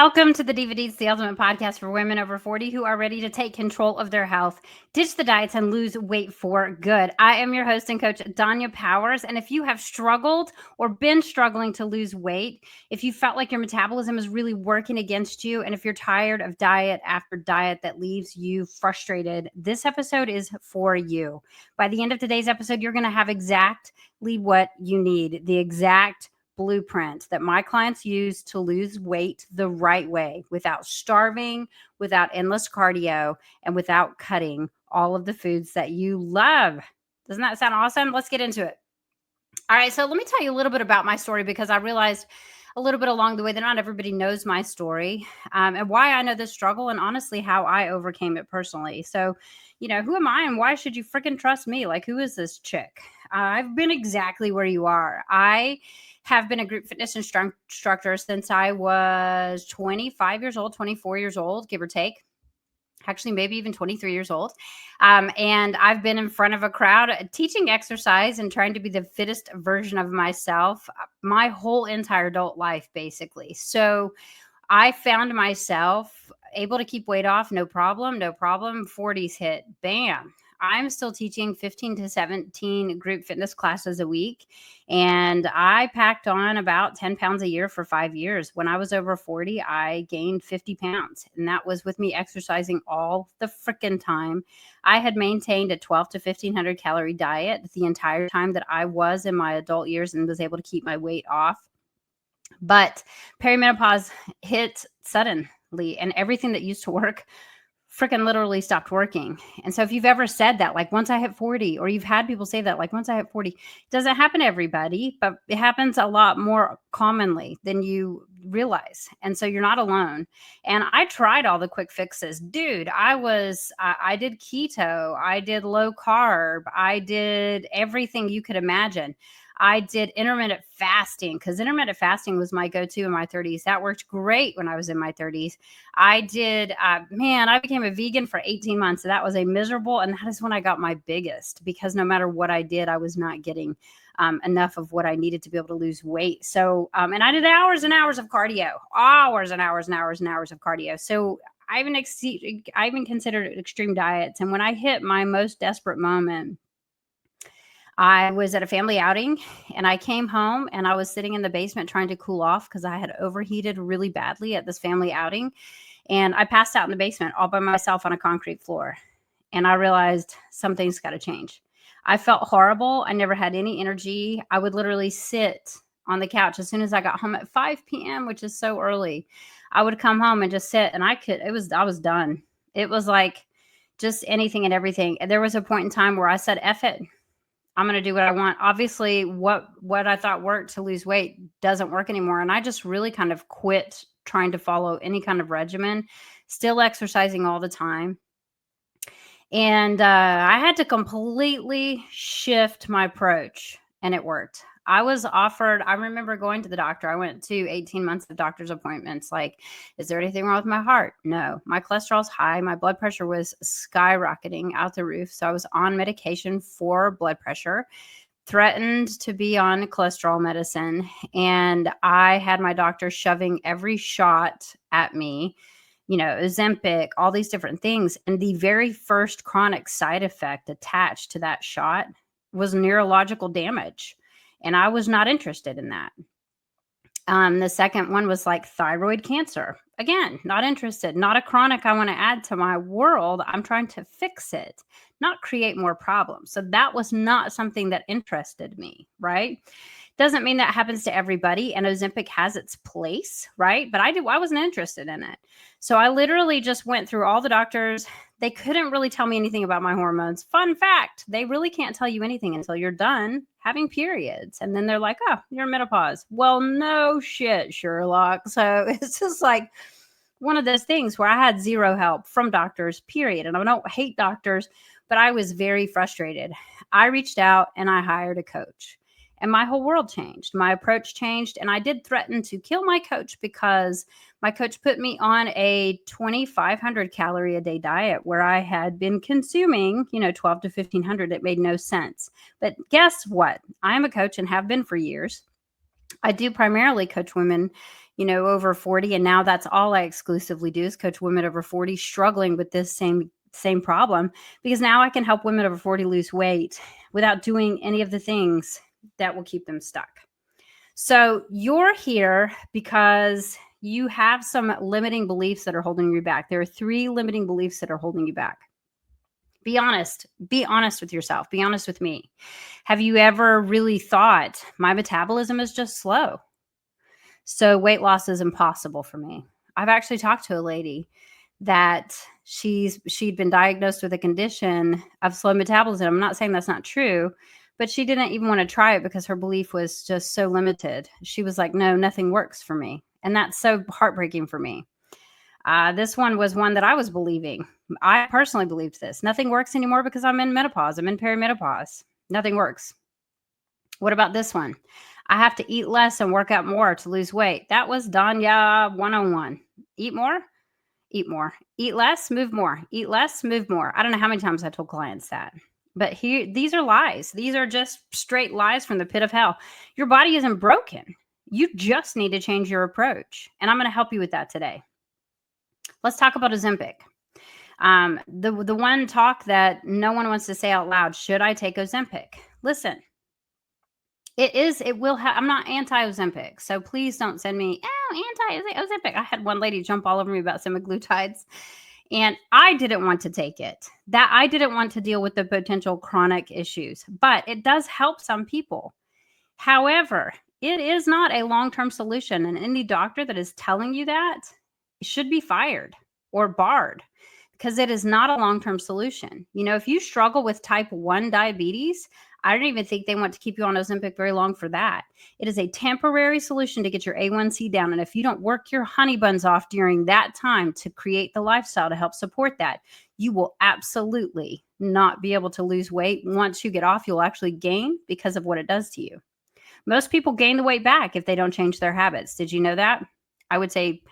Welcome to the DVDs, the ultimate podcast for women over 40 who are ready to take control of their health, ditch the diets, and lose weight for good. I am your host and coach, Danya Powers. And if you have struggled or been struggling to lose weight, if you felt like your metabolism is really working against you, and if you're tired of diet after diet that leaves you frustrated, this episode is for you. By the end of today's episode, you're going to have exactly what you need, the exact blueprint that my clients use to lose weight the right way without starving, without endless cardio, and without cutting all of the foods that you love. Doesn't that sound awesome? Let's get into it. All right, so let me tell you a little bit about my story because I realized a little bit along the way that not everybody knows my story and why I know this struggle and honestly how I overcame it personally. So, who am I and why should you freaking trust me? Like, who is this chick? I've been exactly where you are. I have been a group fitness instructor since I was 25 years old, 24 years old, give or take. Actually, maybe even 23 years old. And I've been in front of a crowd teaching exercise and trying to be the fittest version of myself my whole entire adult life, basically. So I found myself able to keep weight off, no problem, no problem. 40s hit, bam. I'm still teaching 15 to 17 group fitness classes a week. And I packed on about 10 pounds a year for 5 years. When I was over 40, I gained 50 pounds. And that was with me exercising all the freaking time. I had maintained a 12 to 1500 calorie diet the entire time that I was in my adult years and was able to keep my weight off. But perimenopause hit suddenly, and everything that used to work freaking literally stopped working. And so if you've ever said that, like once I hit 40, or you've had people say that, like once I hit 40, it doesn't happen to everybody, but it happens a lot more commonly than you realize. And so you're not alone. And I tried all the quick fixes. Dude, I did keto, I did low carb, I did everything you could imagine. I did intermittent fasting because intermittent fasting was my go-to in my 30s. That worked great when I was in my 30s. I did, I became a vegan for 18 months. So that was a miserable, and that is when I got my biggest because no matter what I did, I was not getting enough of what I needed to be able to lose weight. So, and I did hours and hours of cardio, hours and hours and hours and hours of cardio. So I even considered extreme diets. And when I hit my most desperate moment, I was at a family outing and I came home and I was sitting in the basement trying to cool off because I had overheated really badly at this family outing. And I passed out in the basement all by myself on a concrete floor. And I realized something's got to change. I felt horrible. I never had any energy. I would literally sit on the couch as soon as I got home at 5 p.m., which is so early. I would come home and just sit and I was done. It was like just anything and everything. And there was a point in time where I said, F it. I'm going to do what I want. Obviously, what I thought worked to lose weight doesn't work anymore. And I just really kind of quit trying to follow any kind of regimen, still exercising all the time. And I had to completely shift my approach, and it worked. I remember going to the doctor. I went to 18 months of doctor's appointments. Like, is there anything wrong with my heart? No. My cholesterol's high. My blood pressure was skyrocketing out the roof. So I was on medication for blood pressure, threatened to be on cholesterol medicine. And I had my doctor shoving every shot at me, Ozempic, all these different things. And the very first chronic side effect attached to that shot was neurological damage. And I was not interested in that. The second one was like thyroid cancer. Again, not interested, not a chronic I want to add to my world. I'm trying to fix it, not create more problems. So that was not something that interested me, right? Doesn't mean that happens to everybody, and Ozempic has its place, right? But I wasn't interested in it. So I literally just went through all the doctors. They couldn't really tell me anything about my hormones. Fun fact, they really can't tell you anything until you're done having periods. And then they're like, oh, you're in menopause. Well, no shit, Sherlock. So it's just like one of those things where I had zero help from doctors, period. And I don't hate doctors, but I was very frustrated. I reached out and I hired a coach. And my whole world changed. My approach changed. And I did threaten to kill my coach because my coach put me on a 2,500 calorie a day diet where I had been consuming, 12 to 1,500. It made no sense. But guess what? I am a coach and have been for years. I do primarily coach women, over 40. And now that's all I exclusively do is coach women over 40 struggling with this same problem, because now I can help women over 40 lose weight without doing any of the things that will keep them stuck. So you're here because you have some limiting beliefs that are holding you back. There are 3 limiting beliefs that are holding you back. Be honest. Be honest with yourself. Be honest with me. Have you ever really thought my metabolism is just slow, so weight loss is impossible for me? I've actually talked to a lady that she'd been diagnosed with a condition of slow metabolism. I'm not saying that's not true, but she didn't even want to try it because her belief was just so limited. She was like, no, nothing works for me. And that's so heartbreaking for me. This one was one that I was believing. I personally believed this. Nothing works anymore because I'm in menopause. I'm in perimenopause. Nothing works. What about this one? I have to eat less and work out more to lose weight. That was Danya 101. Eat more, eat more. Eat less, move more. Eat less, move more. I don't know how many times I told clients that. But these are lies. These are just straight lies from the pit of hell. Your body isn't broken. You just need to change your approach. And I'm going to help you with that today. Let's talk about Ozempic. The one talk that no one wants to say out loud, should I take Ozempic? Listen, I'm not anti-Ozempic, so please don't send me, anti-Ozempic. I had one lady jump all over me about semaglutides, and I didn't want to take it. That I didn't want to deal with the potential chronic issues, but it does help some people. However, it is not a long-term solution, and any doctor that is telling you that should be fired or barred, because it is not a long-term solution. If you struggle with type 1 diabetes, I don't even think they want to keep you on Ozempic very long for that. It is a temporary solution to get your A1C down. And if you don't work your honey buns off during that time to create the lifestyle to help support that, you will absolutely not be able to lose weight. Once you get off, you'll actually gain because of what it does to you. Most people gain the weight back if they don't change their habits. Did you know that? I would say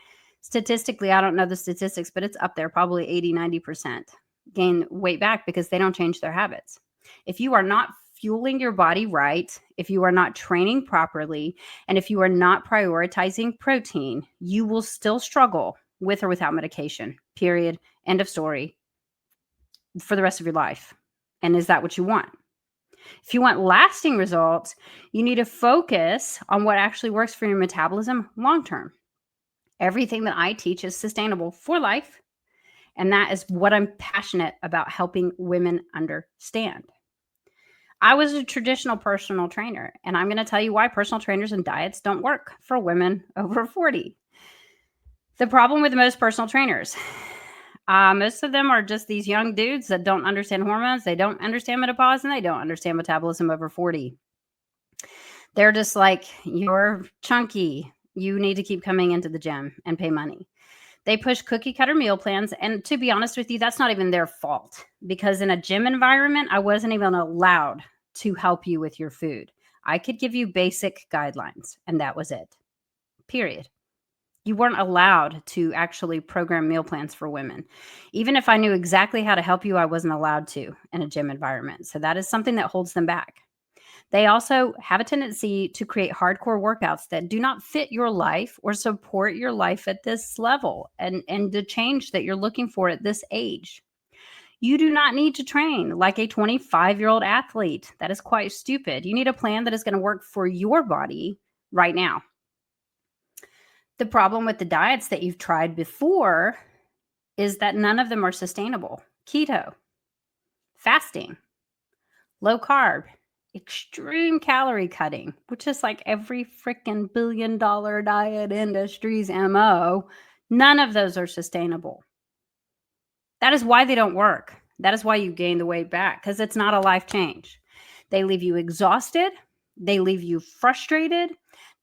statistically, I don't know the statistics, but it's up there, probably 80-90% gain weight back because they don't change their habits. If you are not fueling your body right, if you are not training properly, and if you are not prioritizing protein, you will still struggle with or without medication, period. End of story, for the rest of your life. And is that what you want? If you want lasting results, you need to focus on what actually works for your metabolism long term. Everything that I teach is sustainable for life. And that is what I'm passionate about helping women understand. I was a traditional personal trainer, and I'm going to tell you why personal trainers and diets don't work for women over 40. The problem with most personal trainers, most of them are just these young dudes that don't understand hormones, they don't understand menopause, and they don't understand metabolism over 40. They're just like, you're chunky. You need to keep coming into the gym and pay money. They push cookie cutter meal plans. And to be honest with you, that's not even their fault, because in a gym environment, I wasn't even allowed to help you with your food. I could give you basic guidelines, and that was it. Period. You weren't allowed to actually program meal plans for women. Even if I knew exactly how to help you, I wasn't allowed to in a gym environment. So that is something that holds them back. They also have a tendency to create hardcore workouts that do not fit your life or support your life at this level and the change that you're looking for at this age. You do not need to train like a 25-year-old athlete. That is quite stupid. You need a plan that is going to work for your body right now. The problem with the diets that you've tried before is that none of them are sustainable. Keto, fasting, low carb, extreme calorie cutting, which is like every freaking billion-dollar diet industry's MO. None of those are sustainable. That is why they don't work. That is why you gain the weight back, because it's not a life change. They leave you exhausted. They leave you frustrated.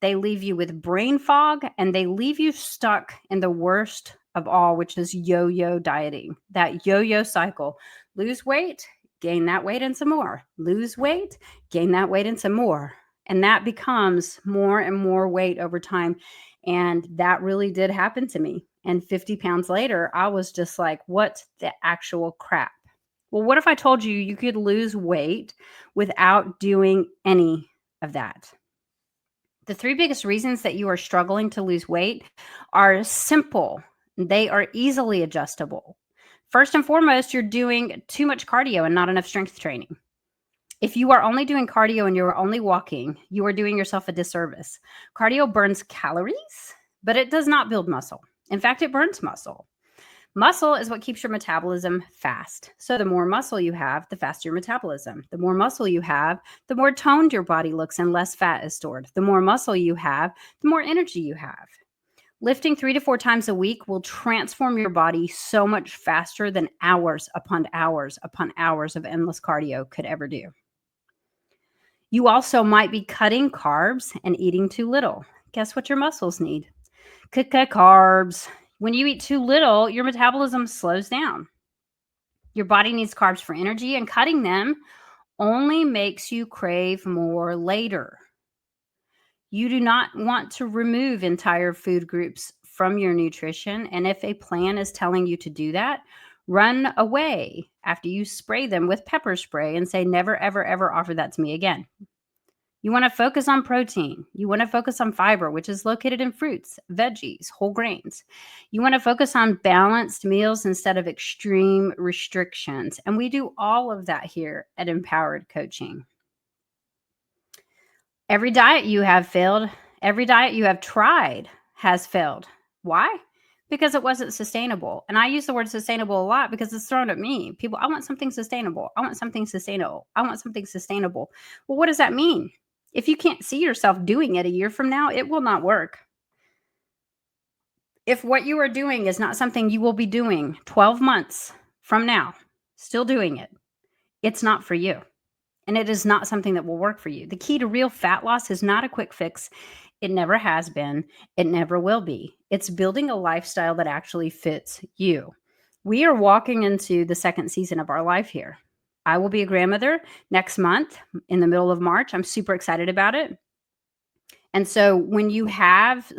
They leave you with brain fog, and they leave you stuck in the worst of all, which is yo-yo dieting, that yo-yo cycle. Lose weight, gain that weight and some more. Lose weight, gain that weight and some more. And that becomes more and more weight over time. And that really did happen to me. And 50 pounds later, I was just like, what the actual crap? Well, what if I told you you could lose weight without doing any of that? The three biggest reasons that you are struggling to lose weight are simple. They are easily adjustable. First and foremost, you're doing too much cardio and not enough strength training. If you are only doing cardio and you're only walking, you are doing yourself a disservice. Cardio burns calories, but it does not build muscle. In fact, it burns muscle. Muscle is what keeps your metabolism fast. So the more muscle you have, the faster your metabolism. The more muscle you have, the more toned your body looks and less fat is stored. The more muscle you have, the more energy you have. Lifting 3 to 4 times a week will transform your body so much faster than hours upon hours upon hours of endless cardio could ever do. You also might be cutting carbs and eating too little. Guess what your muscles need? Cut carbs. When you eat too little, your metabolism slows down. Your body needs carbs for energy, and cutting them only makes you crave more later. You do not want to remove entire food groups from your nutrition. And if a plan is telling you to do that, run away after you spray them with pepper spray and say, never, ever, ever offer that to me again. You want to focus on protein. You want to focus on fiber, which is located in fruits, veggies, whole grains. You want to focus on balanced meals instead of extreme restrictions. And we do all of that here at Empowered Coaching. Every diet you have failed, every diet you have tried has failed. Why? Because it wasn't sustainable. And I use the word sustainable a lot because it's thrown at me. People, I want something sustainable. I want something sustainable. I want something sustainable. Well, what does that mean? If you can't see yourself doing it a year from now, it will not work. If what you are doing is not something you will be doing 12 months from now, still doing it, it's not for you. And it is not something that will work for you. The key to real fat loss is not a quick fix. It never has been. It never will be. It's building a lifestyle that actually fits you. We are walking into the second season of our life here. I will be a grandmother next month in the middle of March. I'm super excited about it. And so when you have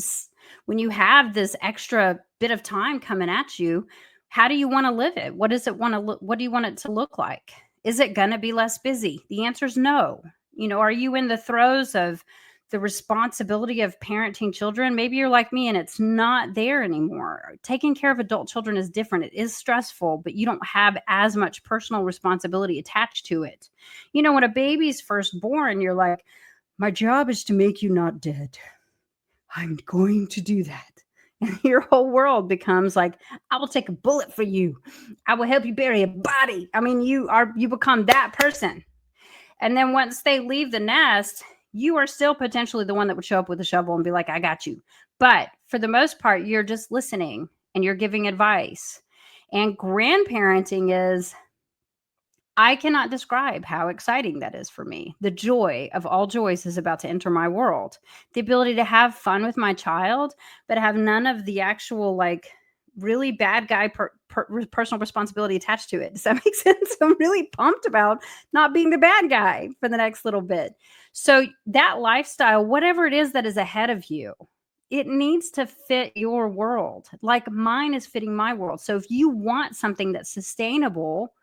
this extra bit of time coming at you, how do you want to live it? What does it want to look? What do you want it to look like? Is it going to be less busy? The answer is no. Are you in the throes of the responsibility of parenting children? Maybe you're like me and it's not there anymore. Taking care of adult children is different. It is stressful, but you don't have as much personal responsibility attached to it. When a baby's first born, you're like, my job is to make you not dead. I'm going to do that. And your whole world becomes like, I will take a bullet for you. I will help you bury a body. I mean, you become that person. And then once they leave the nest, you are still potentially the one that would show up with a shovel and be like, I got you. But for the most part, you're just listening and you're giving advice. And grandparenting is, I cannot describe how exciting that is for me. The joy of all joys is about to enter my world. The ability to have fun with my child, but have none of the actual really bad guy personal responsibility attached to it. Does that make sense? I'm really pumped about not being the bad guy for the next little bit. So that lifestyle, whatever it is that is ahead of you, it needs to fit your world. Like mine is fitting my world. So if you want something that's sustainable,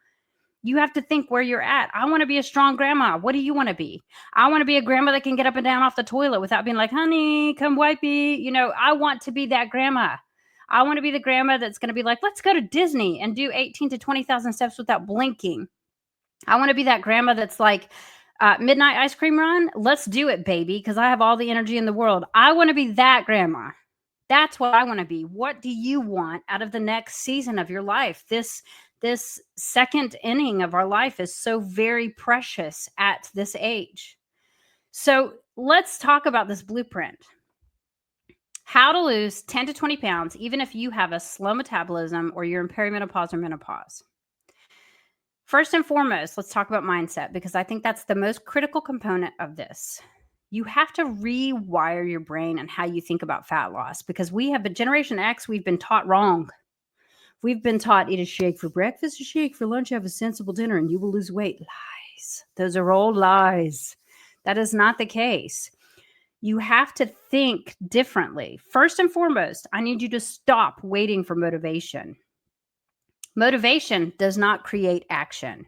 you have to think where you're at. I want to be a strong grandma. What do you want to be? I want to be a grandma that can get up and down off the toilet without being like, honey, come wipe me. I want to be that grandma. I want to be the grandma that's going to be like, let's go to Disney and do 18 to 20,000 steps without blinking. I want to be that grandma that's like, midnight ice cream run. Let's do it, baby, because I have all the energy in the world. I want to be that grandma. That's what I want to be. What do you want out of the next season of your life? This second inning of our life is so very precious at this age. So let's talk about this blueprint. How to lose 10 to 20 pounds, even if you have a slow metabolism or you're in perimenopause or menopause. First and foremost, let's talk about mindset, because I think that's the most critical component of this. You have to rewire your brain and how you think about fat loss, because we have been Generation X, we've been taught wrong. We've been taught eat a shake for breakfast, a shake for lunch, have a sensible dinner, and you will lose weight. Lies. Those are old lies. That is not the case. You have to think differently. First and foremost, I need you to stop waiting for motivation. Motivation does not create action.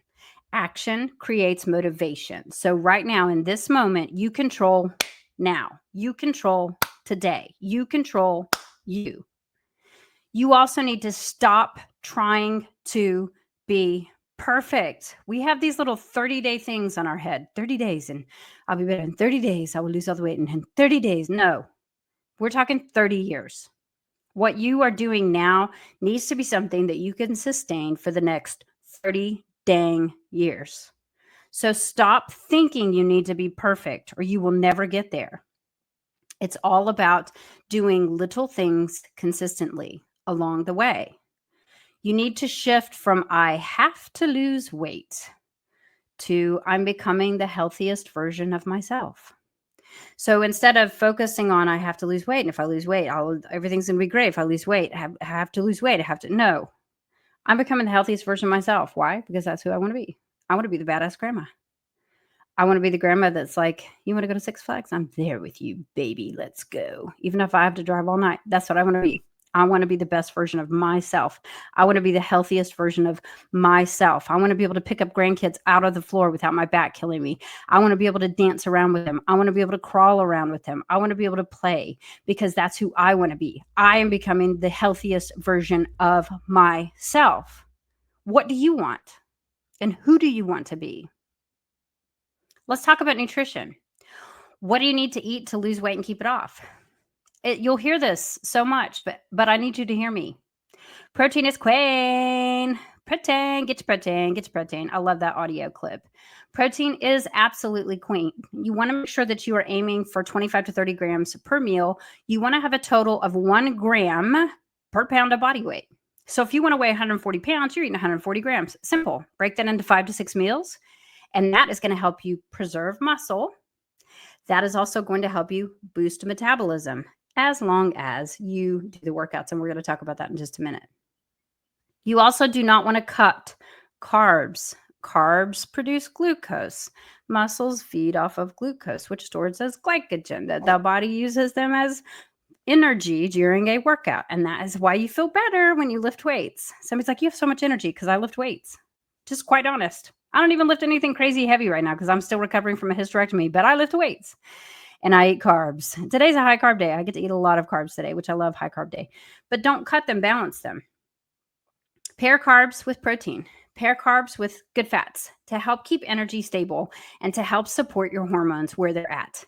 Action creates motivation. So right now in this moment, you control now. You control today. You control you. You also need to stop trying to be perfect. We have these little 30-day things on our head. 30 days and I'll be better in 30 days. I will lose all the weight in 30 days. No, we're talking 30 years. What you are doing now needs to be something that you can sustain for the next 30 dang years. So stop thinking you need to be perfect or you will never get there. It's all about doing little things consistently along the way. You need to shift from I have to lose weight to I'm becoming the healthiest version of myself. So instead of focusing on I have to lose weight, and if I lose weight, everything's going to be great. If I lose weight, I have to lose weight. No, I'm becoming the healthiest version of myself. Why? Because that's who I want to be. I want to be the badass grandma. I want to be the grandma that's like, you want to go to Six Flags? I'm there with you, baby. Let's go. Even if I have to drive all night, that's what I want to be. I want to be the best version of myself. I want to be the healthiest version of myself. I want to be able to pick up grandkids out of the floor without my back killing me. I want to be able to dance around with them. I want to be able to crawl around with them. I want to be able to play because that's who I want to be. I am becoming the healthiest version of myself. What do you want? And who do you want to be? Let's talk about nutrition. What do you need to eat to lose weight and keep it off? You'll hear this so much, but I need you to hear me. Protein is queen. Protein, get your protein, get your protein. I love that audio clip. Protein is absolutely queen. You want to make sure that you are aiming for 25 to 30 grams per meal. You want to have a total of 1 gram per pound of body weight. So if you want to weigh 140 pounds, you're eating 140 grams. Simple. Break that into 5 to 6 meals. And that is going to help you preserve muscle. That is also going to help you boost metabolism as long as you do the workouts. And we're going to talk about that in just a minute. You also do not want to cut carbs. Carbs produce glucose. Muscles feed off of glucose, which stores as glycogen. That the body uses them as energy during a workout. And that is why you feel better when you lift weights. Somebody's like, you have so much energy because I lift weights. Just quite honest. I don't even lift anything crazy heavy right now because I'm still recovering from a hysterectomy, but I lift weights and I eat carbs. Today's a high carb day. I get to eat a lot of carbs today, which I love high carb day, but don't cut them, balance them. Pair carbs with protein, pair carbs with good fats to help keep energy stable and to help support your hormones where they're at.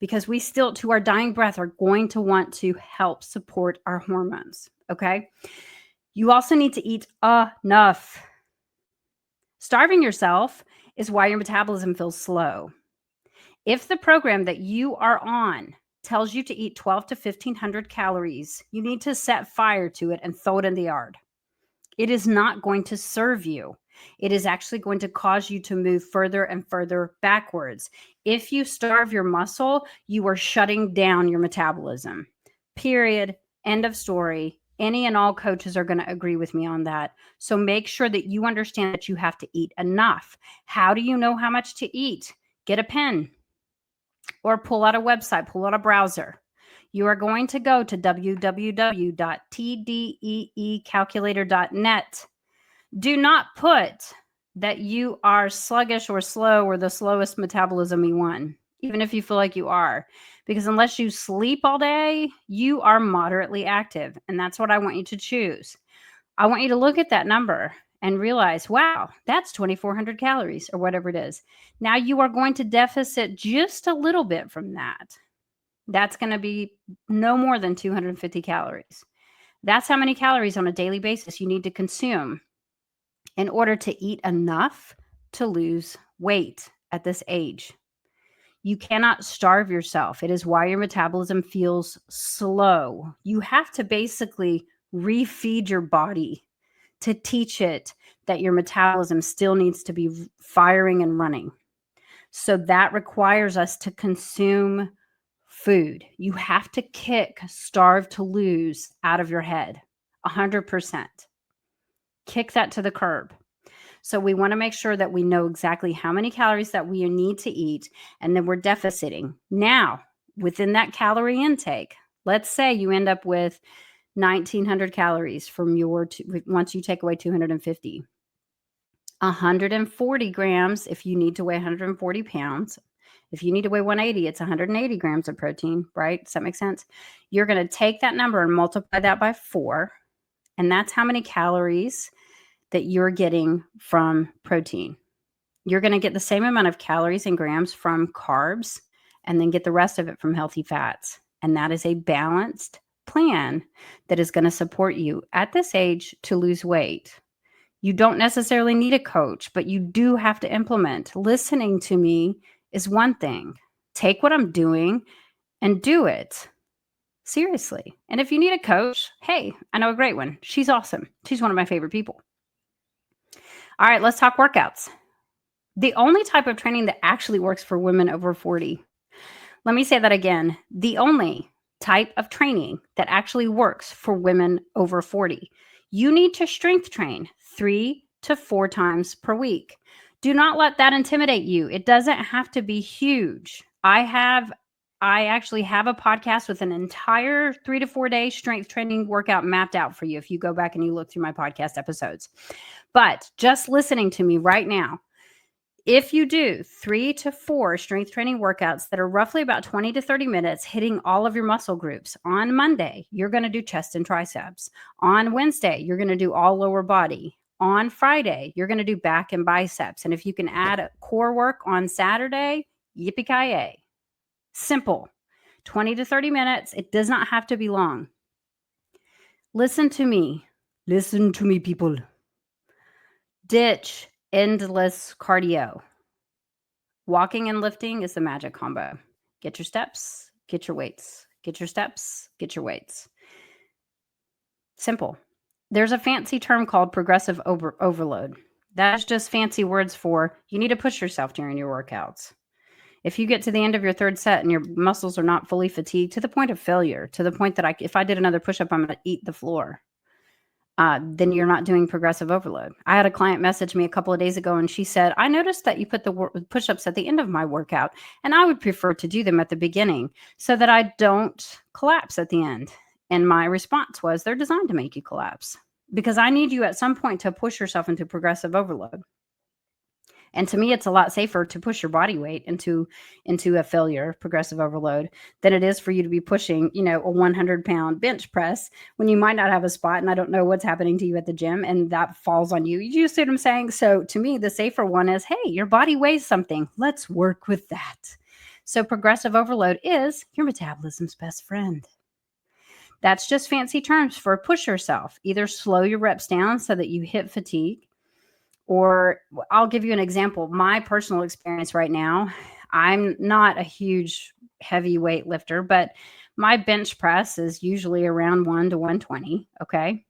Because we still, to our dying breath, are going to want to help support our hormones. Okay. You also need to eat enough. Starving yourself is why your metabolism feels slow. If the program that you are on tells you to eat 12 to 1,500 calories, you need to set fire to it and throw it in the yard. It is not going to serve you. It is actually going to cause you to move further and further backwards. If you starve your muscle, you are shutting down your metabolism. Period. End of story. Any and all coaches are going to agree with me on that. So make sure that you understand that you have to eat enough. How do you know how much to eat? Get a pen or pull out a website, pull out a browser. You are going to go to www.tdeecalculator.net. Do not put that you are sluggish or slow or the slowest metabolism E1, even if you feel like you are. Because unless you sleep all day, you are moderately active. And that's what I want you to choose. I want you to look at that number and realize, wow, that's 2,400 calories or whatever it is. Now you are going to deficit just a little bit from that. That's going to be no more than 250 calories. That's how many calories on a daily basis you need to consume in order to eat enough to lose weight at this age. You cannot starve yourself. It is why your metabolism feels slow. You have to basically refeed your body to teach it that your metabolism still needs to be firing and running. So that requires us to consume food. You have to kick starve to lose out of your head 100%. Kick that to the curb. So we want to make sure that we know exactly how many calories that we need to eat, and then we're deficiting. Now, within that calorie intake, let's say you end up with 1,900 calories from once you take away 250. 140 grams if you need to weigh 140 pounds If you need to weigh 180, it's 180 grams of protein, right? Does that make sense? You're going to take that number and multiply that by 4, and that's how many calories that you're getting from protein. You're going to get the same amount of calories and grams from carbs and then get the rest of it from healthy fats. And that is a balanced plan that is going to support you at this age to lose weight. You don't necessarily need a coach, but you do have to implement. Listening to me is one thing. Take what I'm doing and do it. Seriously. And if you need a coach, hey, I know a great one. She's awesome. She's one of my favorite people. All right, let's talk workouts. The only type of training that actually works for women over 40. Let me say that again. The only type of training that actually works for women over 40. You need to strength train 3 to 4 times per week. Do not let that intimidate you. It doesn't have to be huge. I actually have a podcast with an entire 3 to 4 day strength training workout mapped out for you if you go back and you look through my podcast episodes. But just listening to me right now, if you do 3 to 4 strength training workouts that are roughly about 20 to 30 minutes, hitting all of your muscle groups, on Monday, you're going to do chest and triceps. On Wednesday, you're going to do all lower body. On Friday, you're going to do back and biceps. And if you can add core work on Saturday, yippee-ki-yay. Simple. 20 to 30 minutes. It does not have to be long. Listen to me. Listen to me, people. Ditch endless cardio. Walking and lifting is the magic combo. Get your steps, get your weights. Get your steps, get your weights. Simple. There's a fancy term called progressive overload. That's just fancy words for you need to push yourself during your workouts. If you get to the end of your third set and your muscles are not fully fatigued to the point of failure, to the point that if I did another push-up, I'm going to eat the floor, then you're not doing progressive overload. I had a client message me a couple of days ago, and she said, I noticed that you put the push-ups at the end of my workout, and I would prefer to do them at the beginning so that I don't collapse at the end. And my response was, they're designed to make you collapse because I need you at some point to push yourself into progressive overload. And to me, it's a lot safer to push your body weight into a failure, progressive overload, than it is for you to be pushing, a 100-pound bench press when you might not have a spot and I don't know what's happening to you at the gym and that falls on you. You see what I'm saying? So to me, the safer one is, hey, your body weighs something. Let's work with that. So progressive overload is your metabolism's best friend. That's just fancy terms for push yourself. Either slow your reps down so that you hit fatigue. Or I'll give you an example. My personal experience right now, I'm not a huge heavyweight lifter, but my bench press is usually around 1 to 120. Okay.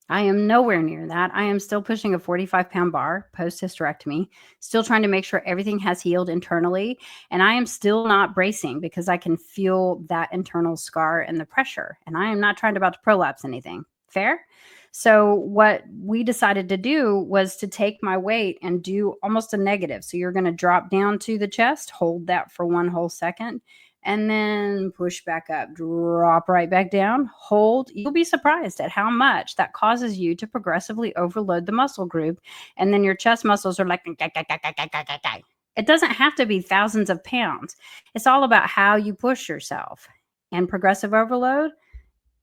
I am nowhere near that. I am still pushing a 45-pound bar post hysterectomy, still trying to make sure everything has healed internally. And I am still not bracing because I can feel that internal scar and the pressure. And I am not trying to prolapse anything. Fair? So what we decided to do was to take my weight and do almost a negative. So you're going to drop down to the chest, hold that for 1 whole second, and then push back up, drop right back down, hold. You'll be surprised at how much that causes you to progressively overload the muscle group. And then your chest muscles are like, it doesn't have to be thousands of pounds. It's all about how you push yourself. And progressive overload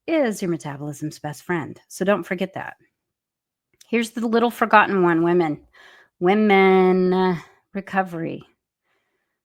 is your metabolism's best friend. So don't forget that. Here's the little forgotten one, women. Women, recovery.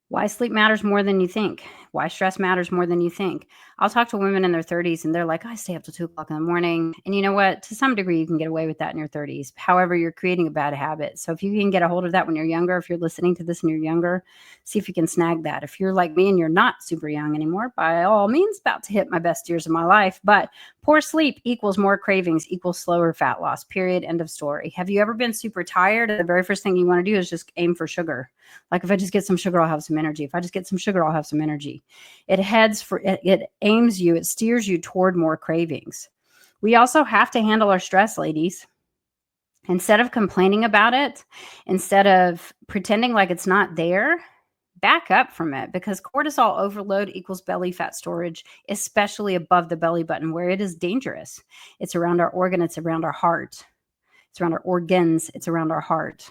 Why sleep matters more than you think. Why stress matters more than you think. I'll talk to women in their 30s and they're like, I stay up till 2 o'clock in the morning. And you know what? To some degree, you can get away with that in your 30s. However, you're creating a bad habit. So if you can get a hold of that when you're younger, if you're listening to this and you're younger, see if you can snag that. If you're like me and you're not super young anymore, by all means, about to hit my best years of my life. But poor sleep equals more cravings, equals slower fat loss, period, end of story. Have you ever been super tired? And the very first thing you want to do is just aim for sugar. Like if I just get some sugar, I'll have some energy. If I just get some sugar, I'll have some energy. It aims you, it steers you toward more cravings. We also have to handle our stress, ladies. Instead of complaining about it, instead of pretending like it's not there, back up from it, because cortisol overload equals belly fat storage, especially above the belly button where it is dangerous. It's around our organ. It's around our heart. It's around our organs. It's around our heart.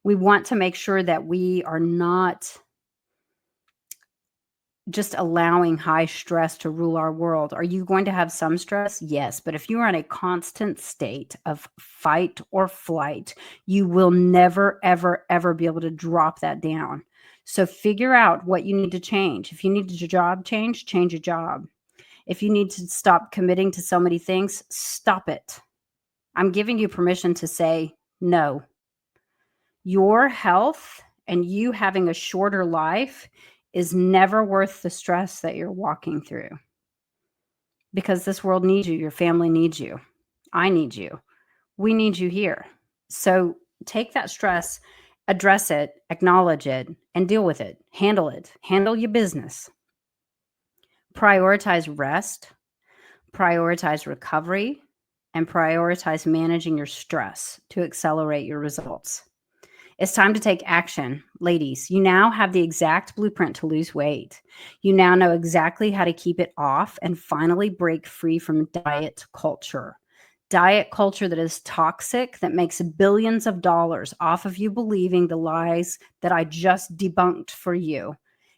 We want to make sure that we are not just allowing high stress to rule our world. Are you going to have some stress? Yes. But if you are in a constant state of fight or flight, you will never, ever, ever be able to drop that down. So figure out what you need to change. If you need a job change a job. If you need to stop committing to so many things, stop it. I'm giving you permission to say no. Your health and you having a shorter life is never worth the stress that you're walking through, because this world needs you. Your family needs you. I need you. We need you here. So take that stress, address it, acknowledge it, and deal with it. Handle it. Handle your business. Prioritize rest, prioritize recovery, and prioritize managing your stress to accelerate your results. It's time to take action. Ladies, you now have the exact blueprint to lose weight. You now know exactly how to keep it off and finally break free from diet culture. Diet culture that is toxic, that makes billions of dollars off of you believing the lies that I just debunked for you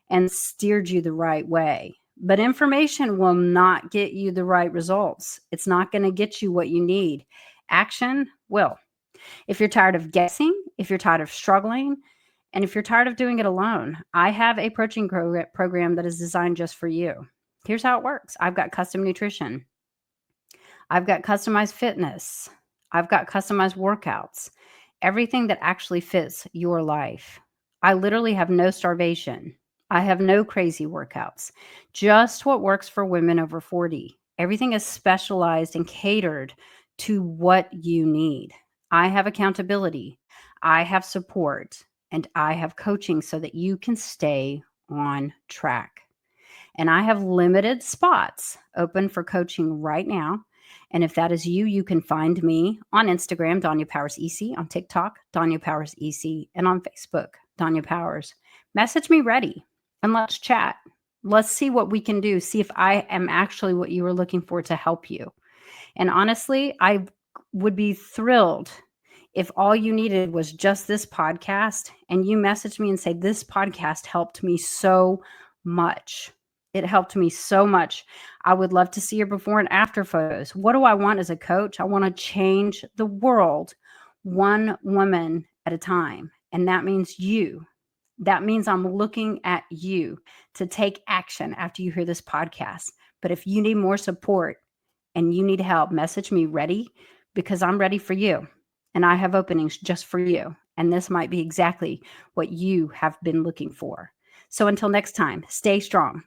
and steered you the right way. But information will not get you the right results. It's not going to get you what you need. Action will. If you're tired of guessing, if you're tired of struggling, and if you're tired of doing it alone, I have a protein program that is designed just for you. Here's how it works. I've got custom nutrition. I've got customized fitness. I've got customized workouts. Everything that actually fits your life. I literally have no starvation. I have no crazy workouts. Just what works for women over 40. Everything is specialized and catered to what you need. I have accountability, I have support, and I have coaching so that you can stay on track. And I have limited spots open for coaching right now. And if that is you, you can find me on Instagram, Danya Powers EC, on TikTok, Danya Powers EC, and on Facebook, Danya Powers. Message me ready and let's chat. Let's see what we can do. See if I am actually what you were looking for to help you. And honestly, I would be thrilled if all you needed was just this podcast and you messaged me and say, this podcast helped me so much. It helped me so much. I would love to see your before and after photos. What do I want as a coach? I want to change the world one woman at a time. And that means you. That means I'm looking at you to take action after you hear this podcast. But if you need more support and you need help, message me ready, because I'm ready for you. And I have openings just for you. And this might be exactly what you have been looking for. So until next time, stay strong,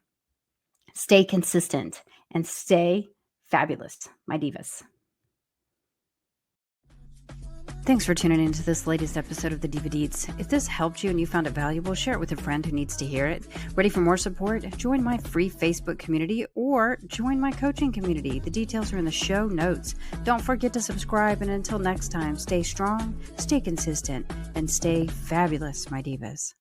stay consistent, and stay fabulous, my divas. Thanks for tuning into this latest episode of the Diva Deets. If this helped you and you found it valuable, share it with a friend who needs to hear it. Ready for more support? Join my free Facebook community or join my coaching community. The details are in the show notes. Don't forget to subscribe, and until next time, stay strong, stay consistent, and stay fabulous, my divas.